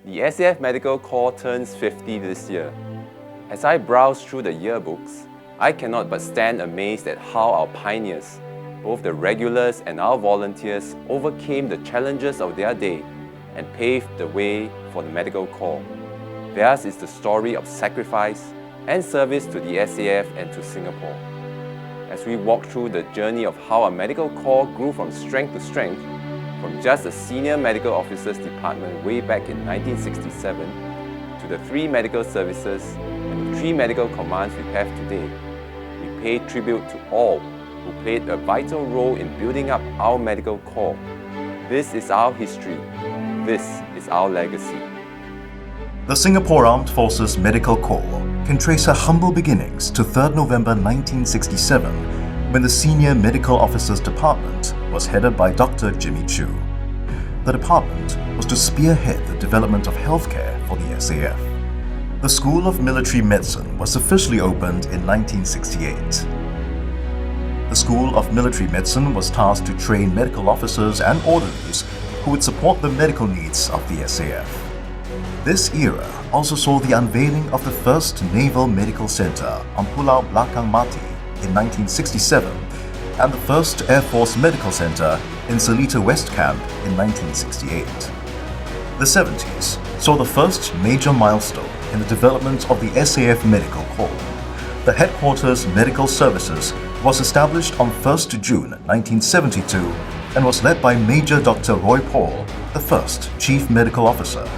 The SAF Medical Corps turns 50 this year. As I browse through the yearbooks, I cannot but stand amazed at how our pioneers, both the regulars and our volunteers, overcame the challenges of their day and paved the way for the Medical Corps. Theirs is the story of sacrifice and service to the SAF and to Singapore. As we walk through the journey of how our Medical Corps grew from strength to strength, from just a senior medical officers department way back in 1967 to the 3 medical services and the 3 medical commands we have today, we pay tribute to all who played a vital role in building up our Medical Corps. This is our history. This is our legacy. The Singapore Armed Forces Medical Corps can trace her humble beginnings to 3rd November 1967, when the Senior Medical Officers Department was headed by Dr. Jimmy Chu. The department was to spearhead the development of healthcare for the SAF. The School of Military Medicine was officially opened in 1968. The School of Military Medicine was tasked to train medical officers and orderlies who would support the medical needs of the SAF. This era also saw the unveiling of the first Naval Medical Center on Pulau Belakang Mati in 1967 and the first Air Force Medical Center in Seletar West Camp in 1968. The 70s saw the first major milestone in the development of the SAF Medical Corps. The Headquarters Medical Services was established on 1st June 1972 and was led by Major Dr. Roy Paul, the first Chief Medical Officer.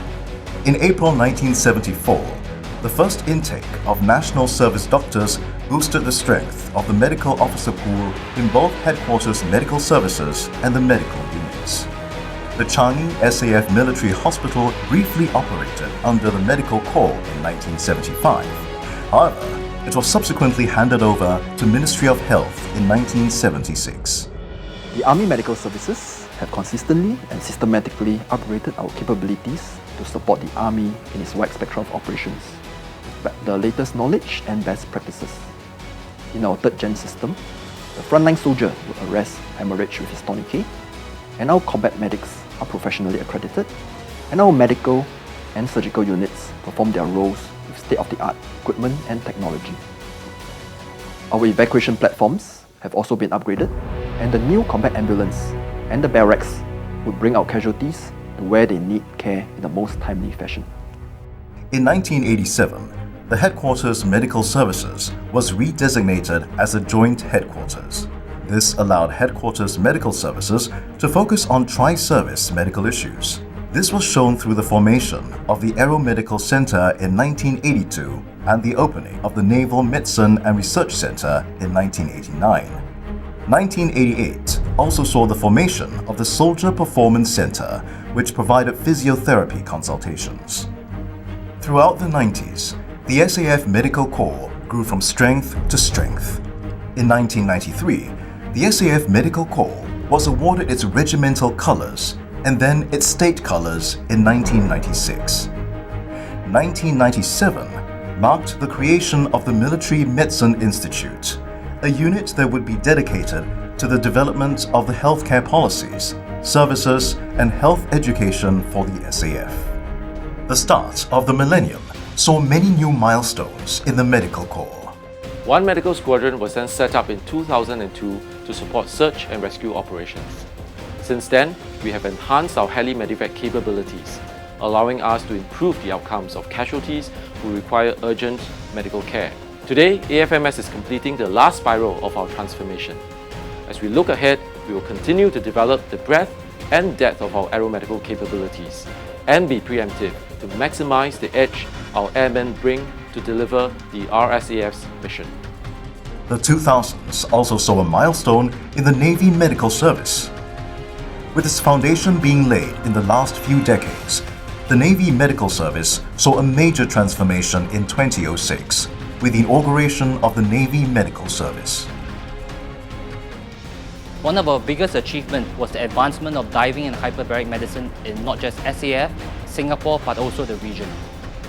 In April 1974, the first intake of National Service doctors boosted the strength of the medical officer pool in both Headquarters Medical Services and the medical units. The Changi SAF Military Hospital briefly operated under the Medical Corps in 1975. However, it was subsequently handed over to Ministry of Health in 1976. The Army Medical Services have consistently and systematically upgraded our capabilities to support the Army in its wide spectrum of operations, with the latest knowledge and best practices. In our 3rd Gen system, the frontline soldier will arrest hemorrhage with his tourniquet, and our combat medics are professionally accredited, and our medical and surgical units perform their roles with state-of-the-art equipment and technology. Our evacuation platforms have also been upgraded, and the new combat ambulance and the barracks would bring our casualties to where they need care in the most timely fashion. In 1987, the Headquarters Medical Services was redesignated as a joint headquarters. This allowed Headquarters Medical Services to focus on tri-service medical issues. This was shown through the formation of the Aeromedical Center in 1982 and the opening of the Naval Medicine and Research Center in 1989. 1988 also saw the formation of the Soldier Performance Center, which provided physiotherapy consultations. Throughout the 90s, the SAF Medical Corps grew from strength to strength. In 1993, the SAF Medical Corps was awarded its regimental colors and then its state colors in 1996. 1997 marked the creation of the Military Medicine Institute, a unit that would be dedicated to the development of the healthcare policies, services, and health education for the SAF. The start of the millennium saw many new milestones in the Medical Corps. One medical squadron was then set up in 2002 to support search and rescue operations. Since then, we have enhanced our heli medevac capabilities, allowing us to improve the outcomes of casualties who require urgent medical care. Today, AFMS is completing the last spiral of our transformation. As we look ahead, we will continue to develop the breadth and depth of our aeromedical capabilities and be preemptive to maximize the edge our airmen bring to deliver the RSAF's mission. The 2000s also saw a milestone in the Navy Medical Service. With its foundation being laid in the last few decades, the Navy Medical Service saw a major transformation in 2006 with the inauguration of the Navy Medical Service. One of our biggest achievements was the advancement of diving and hyperbaric medicine in not just SAF, Singapore, but also the region.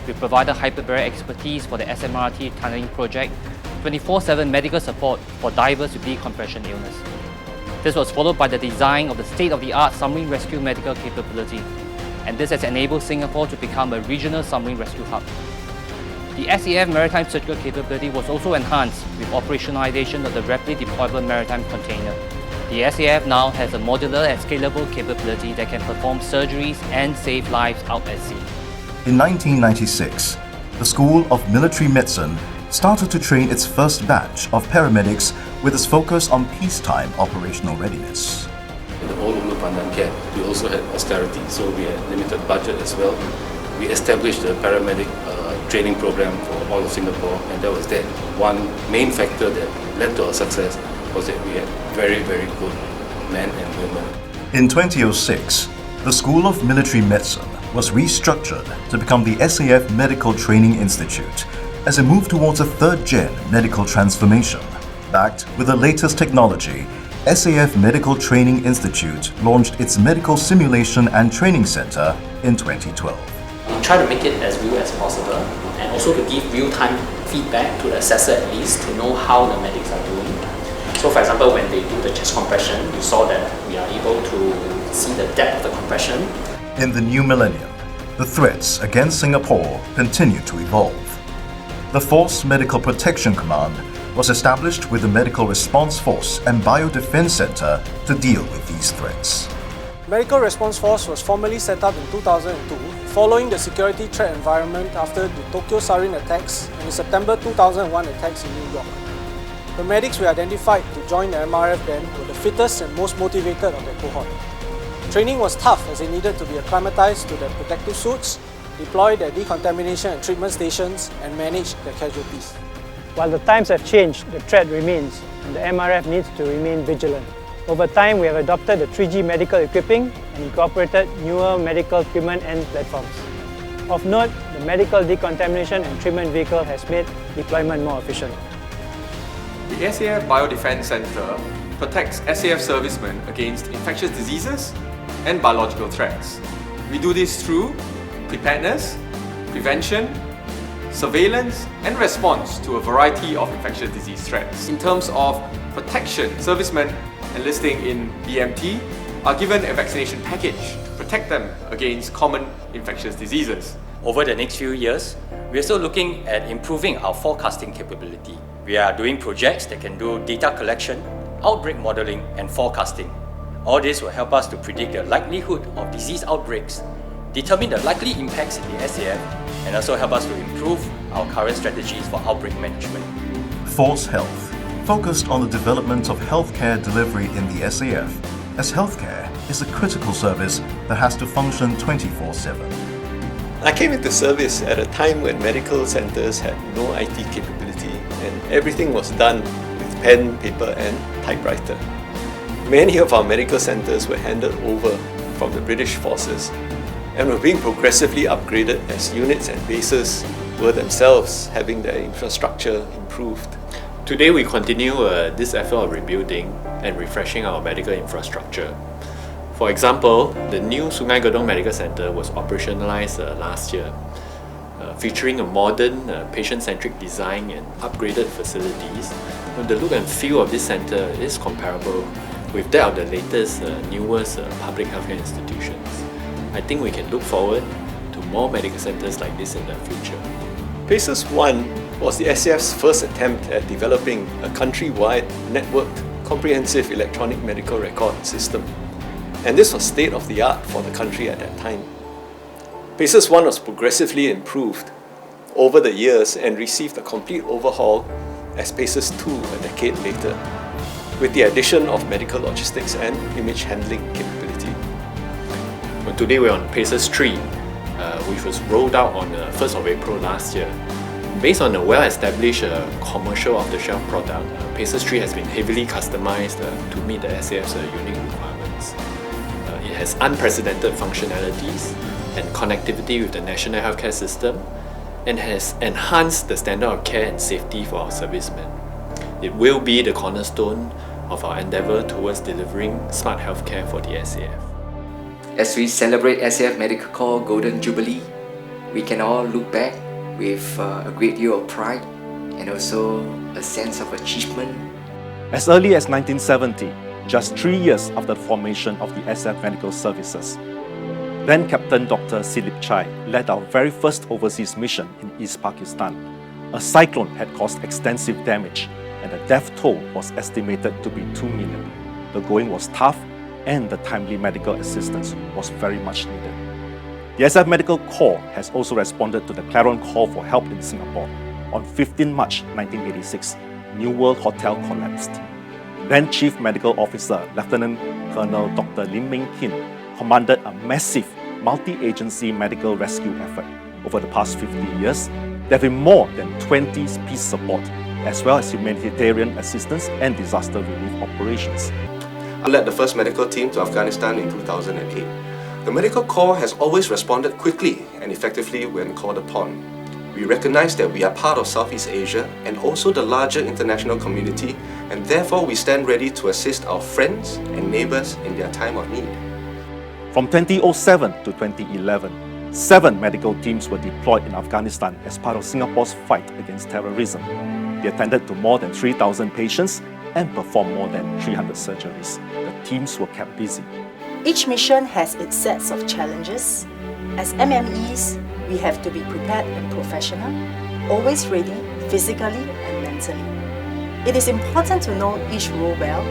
We provided hyperbaric expertise for the SMRT tunneling project, 24/7 medical support for divers with decompression illness. This was followed by the design of the state-of-the-art submarine rescue medical capability and this has enabled Singapore to become a regional submarine rescue hub. The SAF maritime surgical capability was also enhanced with operationalization of the rapidly deployable maritime container. The SAF now has a modular and scalable capability that can perform surgeries and save lives out at sea. In 1996, the School of Military Medicine started to train its first batch of paramedics with its focus on peacetime operational readiness. In the old Ulu Pandan camp, we also had austerity, so we had limited budget as well. We established a paramedic training program for all of Singapore, and that was that. One main factor that led to our success was that we had very, very good men and women. In 2006, the School of Military Medicine was restructured to become the SAF Medical Training Institute as a move towards a third-gen medical transformation. Backed with the latest technology, SAF Medical Training Institute launched its Medical Simulation and Training Center in 2012. We try to make it as real as possible and also to give real-time feedback to the assessor at least to know how the medics are doing. So for example, when they do the chest compression, you saw that we are able to see the depth of the compression. In the new millennium, the threats against Singapore continue to evolve. The Force Medical Protection Command was established with the Medical Response Force and Biodefense Center to deal with these threats. Medical Response Force was formally set up in 2002 following the security threat environment after the Tokyo sarin attacks and the September 2001 attacks in New York. The medics we identified to join the MRF then were the fittest and most motivated of their cohort. Training was tough as they needed to be acclimatized to their protective suits, deploy their decontamination and treatment stations, and manage their casualties. While the times have changed, the threat remains, and the MRF needs to remain vigilant. Over time, we have adopted the 3G medical equipping and incorporated newer medical equipment and platforms. Of note, the medical decontamination and treatment vehicle has made deployment more efficient. The SAF Biodefense Center protects SAF servicemen against infectious diseases and biological threats. We do this through preparedness, prevention, surveillance and response to a variety of infectious disease threats. In terms of protection, servicemen enlisting in BMT are given a vaccination package to protect them against common infectious diseases. Over the next few years, we are still looking at improving our forecasting capability. We are doing projects that can do data collection, outbreak modeling and forecasting. All this will help us to predict the likelihood of disease outbreaks, determine the likely impacts in the SAF, and also help us to improve our current strategies for outbreak management. Force Health focused on the development of healthcare delivery in the SAF, as healthcare is a critical service that has to function 24/7. I came into service at a time when medical centres had no IT capability and everything was done with pen, paper and typewriter. Many of our medical centres were handed over from the British forces and were being progressively upgraded as units and bases were themselves having their infrastructure improved. Today we continue this effort of rebuilding and refreshing our medical infrastructure. For example, the new Sungai Gedong Medical Center was operationalized last year, featuring a modern, patient-centric design and upgraded facilities. The look and feel of this center is comparable with that of the latest, newest public healthcare institutions. I think we can look forward to more medical centers like this in the future. PACES 1 was the SAF's first attempt at developing a country-wide networked comprehensive electronic medical record system. And this was state-of-the-art for the country at that time. PACES 1 was progressively improved over the years and received a complete overhaul as PACES 2 a decade later, with the addition of medical logistics and image handling capability. Well, today we're on PACES 3, which was rolled out on the 1st of April last year. Based on a well-established commercial off-the-shelf product, PACES 3 has been heavily customized to meet the SAF's unique requirements. It has unprecedented functionalities and connectivity with the national healthcare system and has enhanced the standard of care and safety for our servicemen. It will be the cornerstone of our endeavour towards delivering smart healthcare for the SAF. As we celebrate SAF Medical Corps Golden Jubilee, we can all look back with a great deal of pride and also a sense of achievement. As early as 1970, just 3 years after the formation of the SAF Medical Services, Then Captain Dr. Silip Chai led our very first overseas mission in East Pakistan. A cyclone had caused extensive damage and the death toll was estimated to be 2 million. The going was tough and the timely medical assistance was very much needed. The SAF Medical Corps has also responded to the clarion call for help in Singapore. On 15 March 1986, New World Hotel collapsed. Then Chief Medical Officer Lieutenant Colonel Dr. Lim Meng Kin commanded a massive multi-agency medical rescue effort. Over the past 50 years, there have been more than 20 peace support, as well as humanitarian assistance and disaster relief operations. I led the first medical team to Afghanistan in 2008. The Medical Corps has always responded quickly and effectively when called upon. We recognize that we are part of Southeast Asia and also the larger international community, and therefore we stand ready to assist our friends and neighbours in their time of need. From 2007 to 2011, 7 medical teams were deployed in Afghanistan as part of Singapore's fight against terrorism. They attended to more than 3,000 patients and performed more than 300 surgeries. The teams were kept busy. Each mission has its sets of challenges. As MMEs, we have to be prepared and professional, always ready physically and mentally. It is important to know each role well,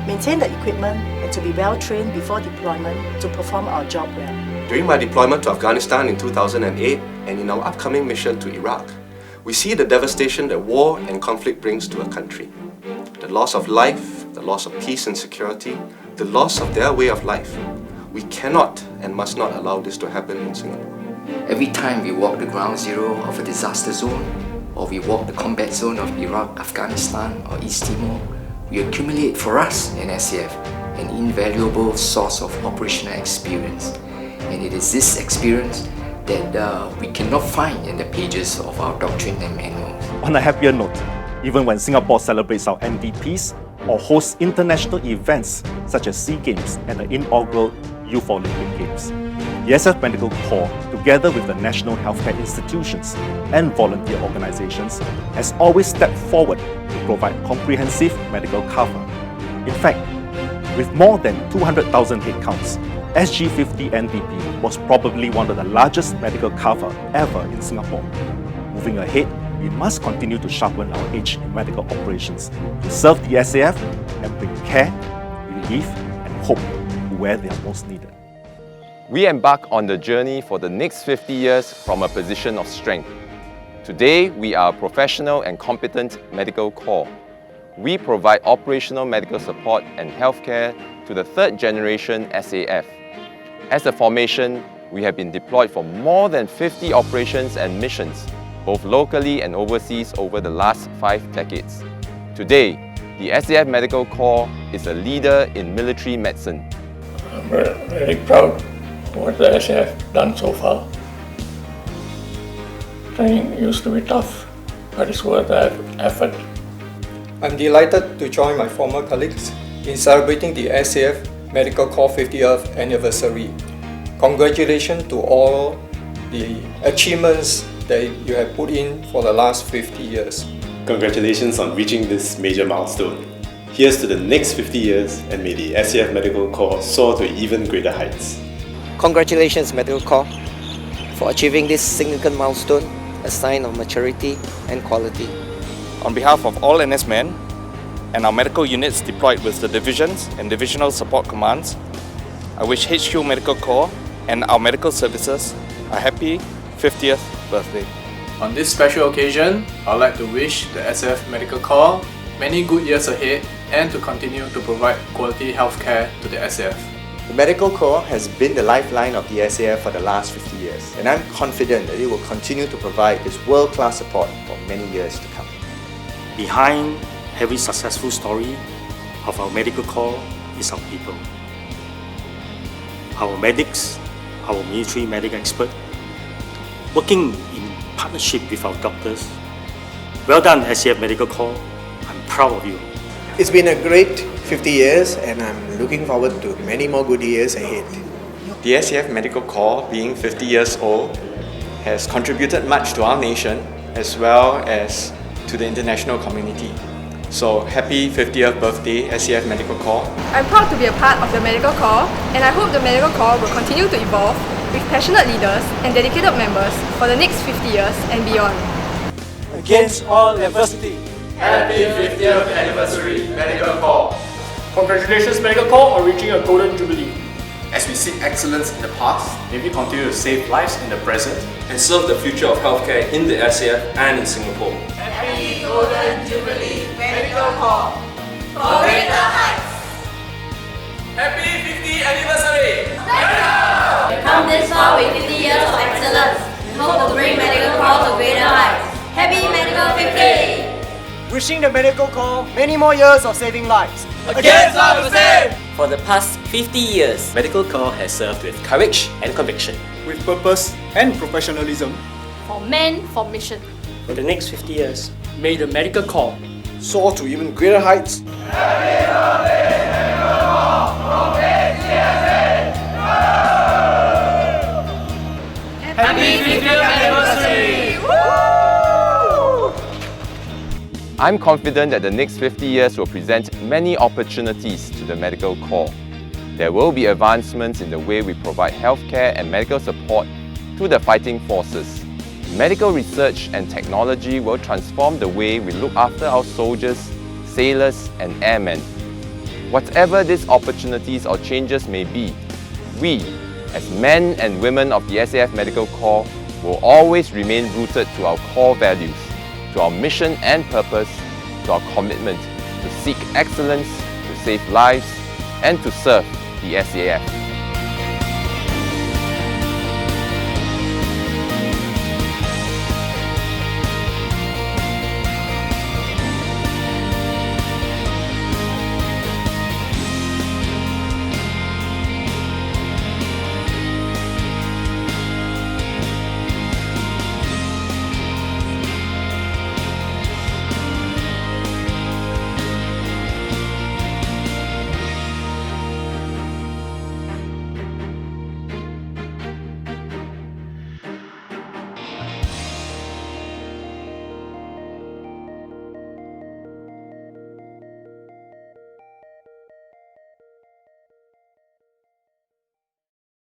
maintain the equipment, and to be well trained before deployment to perform our job well. During my deployment to Afghanistan in 2008 and in our upcoming mission to Iraq, we see the devastation that war and conflict brings to a country. The loss of life, the loss of peace and security, the loss of their way of life. We cannot and must not allow this to happen in Singapore. Every time we walk the ground zero of a disaster zone, or we walk the combat zone of Iraq, Afghanistan, or East Timor, we accumulate for us in SAF an invaluable source of operational experience. And it is this experience that we cannot find in the pages of our doctrine and manuals. On a happier note, even when Singapore celebrates our MVPs or hosts international events such as SEA Games and the inaugural Youth Olympic Games, the SAF Medical Corps, together with the national healthcare institutions and volunteer organizations, has always stepped forward to provide comprehensive medical cover. In fact, with more than 200,000 headcounts, SG50 NDP was probably one of the largest medical cover ever in Singapore. Moving ahead, we must continue to sharpen our edge in medical operations to serve the SAF and bring care, relief, and hope to where they are most needed. We embark on the journey for the next 50 years from a position of strength. Today, we are a professional and competent medical corps. We provide operational medical support and healthcare to the third generation SAF. As a formation, we have been deployed for more than 50 operations and missions, both locally and overseas over the last 5 decades. Today, the SAF Medical Corps is a leader in military medicine. I'm very proud of what the SAF done so far. Training used to be tough, but it's worth the effort. I'm delighted to join my former colleagues in celebrating the SAF Medical Corps 50th anniversary. Congratulations to all the achievements that you have put in for the last 50 years. Congratulations on reaching this major milestone. Here's to the next 50 years, and may the SAF Medical Corps soar to even greater heights. Congratulations Medical Corps for achieving this significant milestone, a sign of maturity and quality. On behalf of all NS men and our medical units deployed with the divisions and divisional support commands, I wish HQ Medical Corps and our medical services a happy 50th birthday. On this special occasion, I'd like to wish the SAF Medical Corps many good years ahead and to continue to provide quality healthcare to the SAF. The Medical Corps has been the lifeline of the SAF for the last 50 years, and I'm confident that it will continue to provide this world-class support for many years to come. Behind every successful story of our Medical Corps is our people. Our medics, our military medical experts, working in partnership with our doctors. Well done, SAF Medical Corps. I'm proud of you. It's been a great 50 years and I'm looking forward to many more good years ahead. The SAF Medical Corps, being 50 years old, has contributed much to our nation as well as to the international community. So happy 50th birthday, SAF Medical Corps. I'm proud to be a part of the Medical Corps and I hope the Medical Corps will continue to evolve with passionate leaders and dedicated members for the next 50 years and beyond. Against all adversity. Happy 50th anniversary, Medical Corps! Congratulations, Medical Corps, on reaching a golden jubilee. As we seek excellence in the past, may we continue to save lives in the present and serve the future of healthcare in the SAF and in Singapore. Happy Golden Jubilee, Medical Corps! For greater heights! Happy 50th anniversary! We've come this far with 50 years of excellence. We hope to bring Medical Corps to greater heights. Happy Medical 50! Wishing the Medical Corps many more years of saving lives. Against adversity! For the past 50 years, Medical Corps has served with courage and conviction. With purpose and professionalism. For men, for mission. For the next 50 years, may the Medical Corps soar to even greater heights. Happy 50th anniversary! I'm confident that the next 50 years will present many opportunities to the Medical Corps. There will be advancements in the way we provide healthcare and medical support to the fighting forces. Medical research and technology will transform the way we look after our soldiers, sailors and airmen. Whatever these opportunities or changes may be, we, as men and women of the SAF Medical Corps, will always remain rooted to our core values, to our mission and purpose, to our commitment to seek excellence, to save lives, and to serve the SAF.